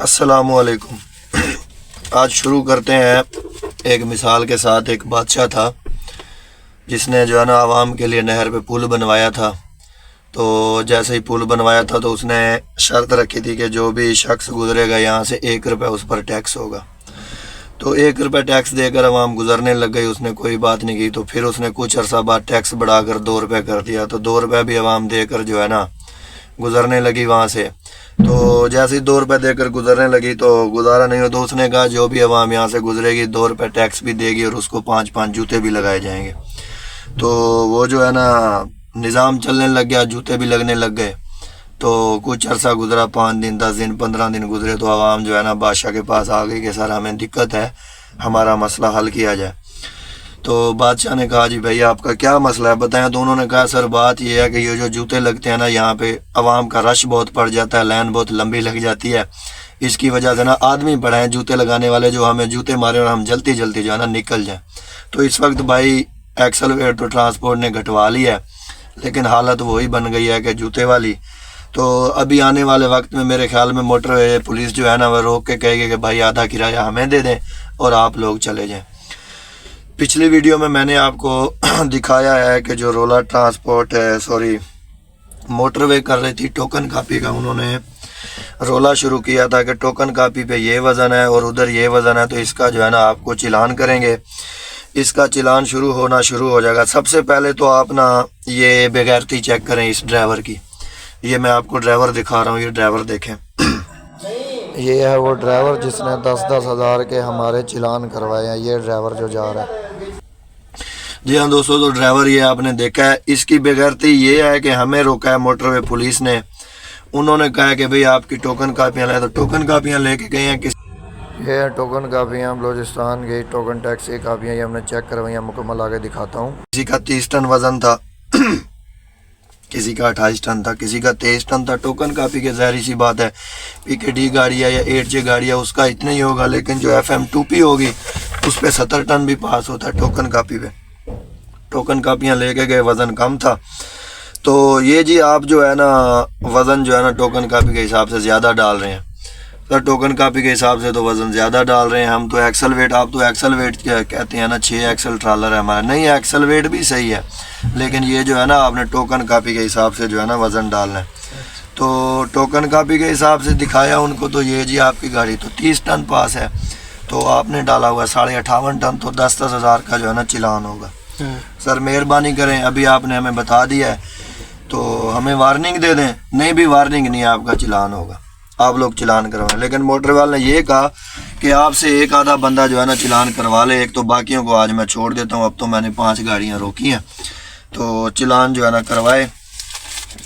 अस्सलामुअलैकुम। आज शुरू करते हैं एक मिसाल के साथ। एक बादशाह था जिसने जो है ना आवाम के लिए नहर पे पुल बनवाया था। तो जैसे ही पुल बनवाया था तो उसने शर्त रखी थी कि जो भी शख्स गुजरेगा यहाँ से 1 रुपये उस पर टैक्स होगा। तो 1 रुपये टैक्स देकर आवाम गुजरने लग गई। उसने कोई बात नहीं की। तो फिर उसने कुछ अरसा बाद टैक्स बढ़ाकर 2 रुपये कर दिया। तो 2 रुपये भी आवाम देकर जो है ना गुजरने लगी वहाँ से। तो जैसे ही 2 रुपये देकर गुजरने लगी तो गुजारा नहीं हो, तो उसने कहा जो भी आवाम यहाँ से गुजरेगी 2 रुपये टैक्स भी देगी और उसको 5-5 जूते भी लगाए जाएंगे। तो वो जो है ना निज़ाम चलने लग गया, जूते भी लगने लग गए। तो कुछ अरसा गुजरा, 5 दिन 10 दिन 15 दिन गुजरे तो आवाम जो है ना बादशाह के पास आ गई कि सर हमें दिक्कत है, हमारा मसला हल किया जाए। तो बादशाह ने कहा जी भैया आपका क्या मसला है बताएं। तो उन्होंने कहा सर बात यह है कि ये जो जूते लगते हैं ना यहाँ पे आवाम का रश बहुत पड़ जाता है, लाइन बहुत लंबी लग जाती है। इसकी वजह से ना आदमी पड़े हैं जूते लगाने वाले जो हमें जूते मारे और हम जल्दी जल्दी जो है ना निकल जाएं। तो इस वक्त भाई एक्सेलरेटर तो ट्रांसपोर्ट ने घटवा लिया है, लेकिन हालत वही बन गई है कि जूते वाली। तो अभी आने वाले वक्त में मेरे ख्याल में मोटरवे पुलिस जो है ना वह रोक के कहेगी कि भाई आधा किराया हमें दे दें और आप लोग चले जाएँ। पिछली वीडियो में मैंने आपको दिखाया है कि जो रोला ट्रांसपोर्ट है मोटरवे कर रही थी टोकन कापी का। उन्होंने रोला शुरू किया था कि टोकन कापी पे ये वज़न है और उधर ये वज़न है, तो इसका जो है ना आपको चिलान करेंगे। इसका चिलान शुरू हो जाएगा। सबसे पहले तो आप ना ये बेगैरती चेक करें इस ड्राइवर की। ये मैं आपको ड्राइवर दिखा रहा हूँ, ये ड्राइवर देखें। ये है वो ड्राइवर जिसने 10-10 हज़ार के हमारे चिलान करवाए हैं। ये ड्राइवर जो जा रहा है, जी हाँ दोस्तों, तो ड्राइवर ये आपने देखा है। इसकी बेगैरती ये है कि हमें रोका है मोटरवे पुलिस ने। उन्होंने कहा है कि भाई आपकी टोकन कापियाँ लाए, तो टोकन कापियाँ लेके गए हैं। ये है टोकन कापियाँ, बलोचिस्तान गई टोकन टैक्स की कापियाँ, ये हमने चेक करवाई, मुकम्मल आगे दिखाता हूँ। किसी का 30 टन वजन था, किसी का 28 टन था, किसी का 23 टन था। टोकन कापी के ज़ाहिर सी बात है PKD गाड़ी है या 8J गाड़ी है उसका इतना ही होगा, लेकिन जो FM2P होगी उस पर 70 टन भी पास होता है टोकन कापी पे। टोकन कापियाँ लेके गए, वज़न कम था। तो ये जी आप जो है ना वज़न जो है ना टोकन कापी के हिसाब से ज़्यादा डाल रहे हैं। सर टोकन कापी के हिसाब से तो वज़न ज़्यादा डाल रहे हैं हम तो। एक्सल वेट, आप तो एक्सल वेट कहते हैं ना, 6 एक्सल ट्रालर है हमारा। नहीं, एक्सल वेट भी सही है, लेकिन ये जो है ना आपने टोकन कापी के हिसाब से जो है ना वज़न डालना है। तो टोकन कापी के हिसाब से दिखाया उनको, तो ये जी आपकी गाड़ी तो 30 टन पास है, तो आपने डाला हुआ 58.5 टन, तो 10-10 हज़ार का जो है ना चिलान होगा। सर मेहरबानी करें, अभी आपने हमें बता दिया है तो हमें वार्निंग दे दें। नहीं भी वार्निंग नहीं, आपका चिलान होगा, आप लोग चिलान करवाएं। लेकिन मोटर वाले ने ये कहा कि आपसे एक आधा बंदा जो है ना चिलान करवा ले, एक तो बाकियों को आज मैं छोड़ देता हूँ। अब तो मैंने 5 गाड़ियाँ रोकी हैं, तो चिलान जो है ना करवाए।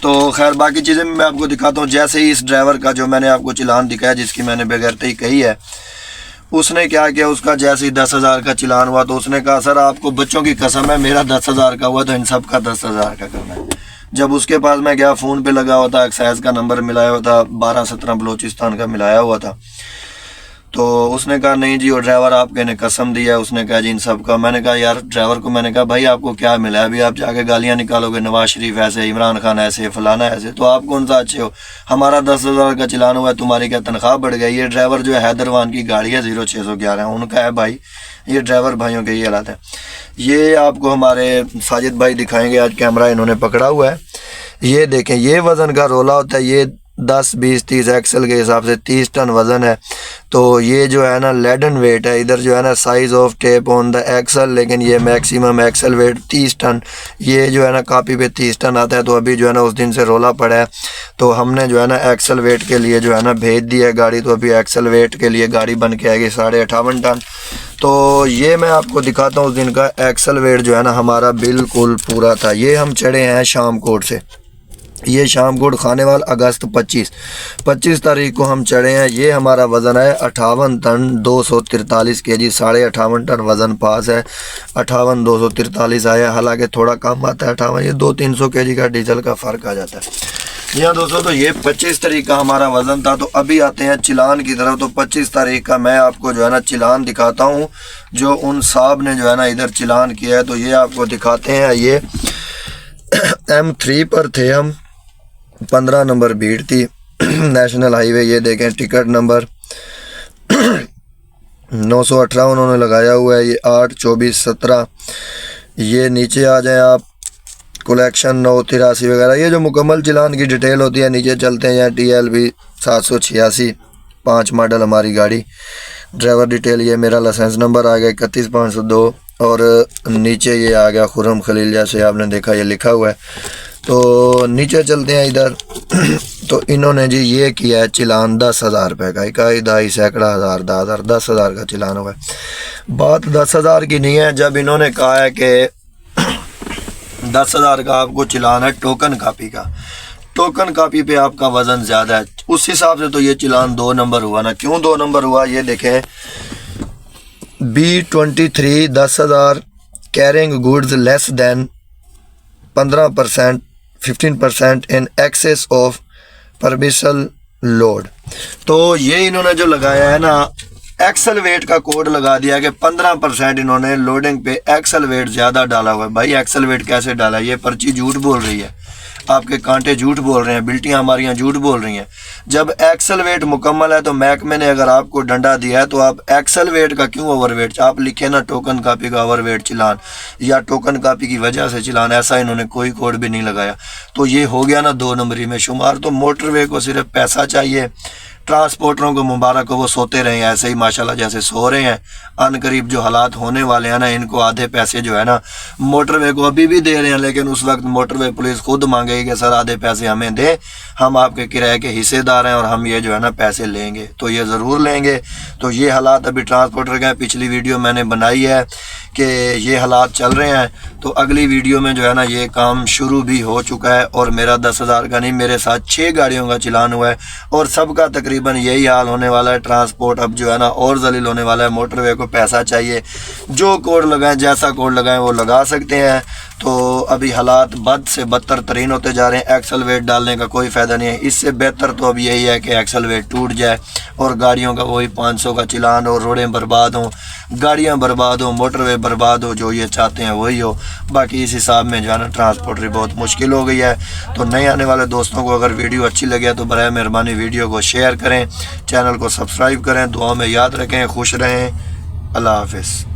तो खैर बाकी चीज़ें मैं आपको दिखाता हूँ। जैसे ही इस ड्राइवर का जो मैंने आपको चिलान दिखाया, जिसकी मैंने बेगैरती कही है, उसने क्या किया, उसका जैसे ही 10 हज़ार का चिलान हुआ तो उसने कहा सर आपको बच्चों की कसम है, मेरा 10 हज़ार का हुआ तो इन सब का 10 हज़ार का करना है। जब उसके पास मैं गया, फ़ोन पे लगा हुआ था, एक्साइज का नंबर मिलाया हुआ था, 12-17 बलोचिस्तान का मिलाया हुआ था। तो उसने कहा नहीं जी, और ड्राइवर आपके ने कसम दी है। उसने कहा जी इन सब का। मैंने कहा यार ड्राइवर को, मैंने कहा भाई आपको क्या मिला है, अभी आप जाके गालियाँ निकालोगे, नवाज शरीफ ऐसे, इमरान खान ऐसे, फलाना ऐसे, तो आप कौन सा अच्छे हो। हमारा 10 हज़ार का चिलान हुआ है, तुम्हारी क्या तनख्वाह बढ़ गई। ये ड्राइवर जो है हैदरवान की गाड़ी है 0611, उनका है भाई। ये ड्राइवर भाइयों के ये हालात है। ये आपको हमारे साजिद भाई दिखाएंगे, आज कैमरा इन्होंने पकड़ा हुआ है। ये देखें, ये वज़न का रोला होता है। ये 10, 20, 30 एक्सल के हिसाब से 30 टन वज़न है। तो ये जो है ना लेडन वेट है। इधर जो है ना size of tape on the axle, लेकिन ये मैक्सिमम एक्सल वेट 30 टन। ये जो है ना कापी पे 30 टन आता है। तो अभी जो है ना उस दिन से रोला पड़ा है, तो हमने जो है ना एक्सल वेट के लिए जो है ना भेज दिया है गाड़ी। तो अभी एक्सल वेट के लिए गाड़ी बन के आएगी 58.5 टन। तो ये मैं आपको दिखाता हूँ उस दिन का एक्सल वेट जो है ना हमारा बिल्कुल पूरा था। ये हम चढ़े हैं शामकोट से, ये शामकोट खानेवाल अगस्त 25 तारीख को हम चढ़े हैं। ये हमारा वज़न है 58 टन 243 kg, 58.5 टन वज़न पास है। 58 243 आया, हालांकि थोड़ा कम आता है 58, ये 200-300 kg का डीजल का फ़र्क आ जाता है। जी हाँ दोस्तों, तो ये 25 तारीख का हमारा वज़न था। तो अभी आते हैं चिलान की तरफ। तो 25 तारीख का मैं आपको जो है ना चिलान दिखाता हूँ, जो उन साहब ने जो है ना इधर चिलान किया है। तो ये आपको दिखाते हैं। ये M3 पर थे हम, 15 नंबर भीड़ थी नेशनल हाईवे। ये देखें टिकट नंबर 918 उन्होंने लगाया हुआ है। ये 8, 24, 17। ये नीचे आ जाएं आप, कलेक्शन 983 वगैरह, ये जो मुकम्मल चलान की डिटेल होती है नीचे चलते हैं। यहाँ TLB 786 5 मॉडल हमारी गाड़ी। ड्राइवर डिटेल, ये मेरा लाइसेंस नंबर आ गया 31502 और नीचे ये आ गया खुर्रम खलील, जैसे आपने देखा ये लिखा हुआ है। तो नीचे चलते हैं इधर। तो इन्होंने जी ये किया है चलान 10,000 रुपये का, इकाई दाई सैकड़ा हज़ार 10,000 का चलान हुआ है। बात 10,000 की नहीं है। जब इन्होंने कहा है कि 10,000 का आपको चलान है टोकन कापी का, टोकन कापी पे आपका वज़न ज़्यादा है, उस हिसाब से तो ये चलान 2 नंबर हुआ ना। क्यों 2 नंबर हुआ ये देखें। B23 10,000 carrying goods less than 15% 15% in excess of permission load. तो ये इन्होंने जो लगाया है ना, एक्सल वेट का कोड लगा दिया कि 15% इन्होंने लोडिंग पे एक्सल वेट ज़्यादा डाला हुआ है। भाई एक्सल वेट कैसे डाला? ये पर्ची झूठ बोल रही है, आपके कांटे झूठ बोल रहे हैं, बिल्टियाँ हमारियाँ झूठ बोल रही हैं। जब एक्सल वेट मुकम्मल है तो महकमे ने अगर आपको डंडा दिया है तो आप एक्सल वेट का क्यों ओवरवेट? आप लिखे ना टोकन कापी का ओवरवेट चलान या टोकन कापी की वजह से चलान, ऐसा इन्होंने कोई कोड भी नहीं लगाया। तो ये हो गया ना 2 नंबरी में शुमार। तो मोटरवे को सिर्फ पैसा चाहिए, ट्रांसपोर्टरों को मुबारक हो, वो सोते रहे ऐसे ही माशाल्लाह जैसे सो रहे हैं। अनकरीब जो हालात होने वाले हैं ना, इनको आधे पैसे जो है ना मोटरवे को अभी भी दे रहे हैं, लेकिन उस वक्त मोटरवे पुलिस खुद मांगेगी कि सर आधे पैसे हमें दें, हम आपके किराए के हिस्सेदार हैं और हम ये जो है ना पैसे लेंगे। तो ये ज़रूर लेंगे। तो ये हालात अभी ट्रांसपोर्टर के, पिछली वीडियो मैंने बनाई है कि ये हालात चल रहे हैं। तो अगली वीडियो में जो है ना ये काम शुरू भी हो चुका है और मेरा 10,000 का नहीं, मेरे साथ 6 गाड़ियों का चलान हुआ है और सबका तकरीबन यही हाल होने वाला है। ट्रांसपोर्ट अब जो है ना और जलील होने वाला है। मोटरवे को पैसा चाहिए, जो कोड लगाएं, जैसा कोड लगाएं वो लगा सकते हैं। तो अभी हालात बद से बदतर तरीन होते जा रहे हैं। एक्सल वेट डालने का कोई फ़ायदा नहीं है। इससे बेहतर तो अब यही है कि एक्सल वेट टूट जाए और गाड़ियों का वही 500 का चलान हो, रोडें बर्बाद हों, गाड़ियाँ बर्बाद हों, मोटरवे बर्बाद हो। जो ये चाहते हैं वही हो। बाकी इस हिसाब में जो है ना ट्रांसपोर्टरी बहुत मुश्किल हो गई है। तो नए आने वाले दोस्तों को अगर वीडियो अच्छी लगे तो बराए मेहरबानी वीडियो को शेयर करें, चैनल को सब्सक्राइब करें, दुआ में याद रखें, खुश रहें। अल्लाह हाफ़िज़।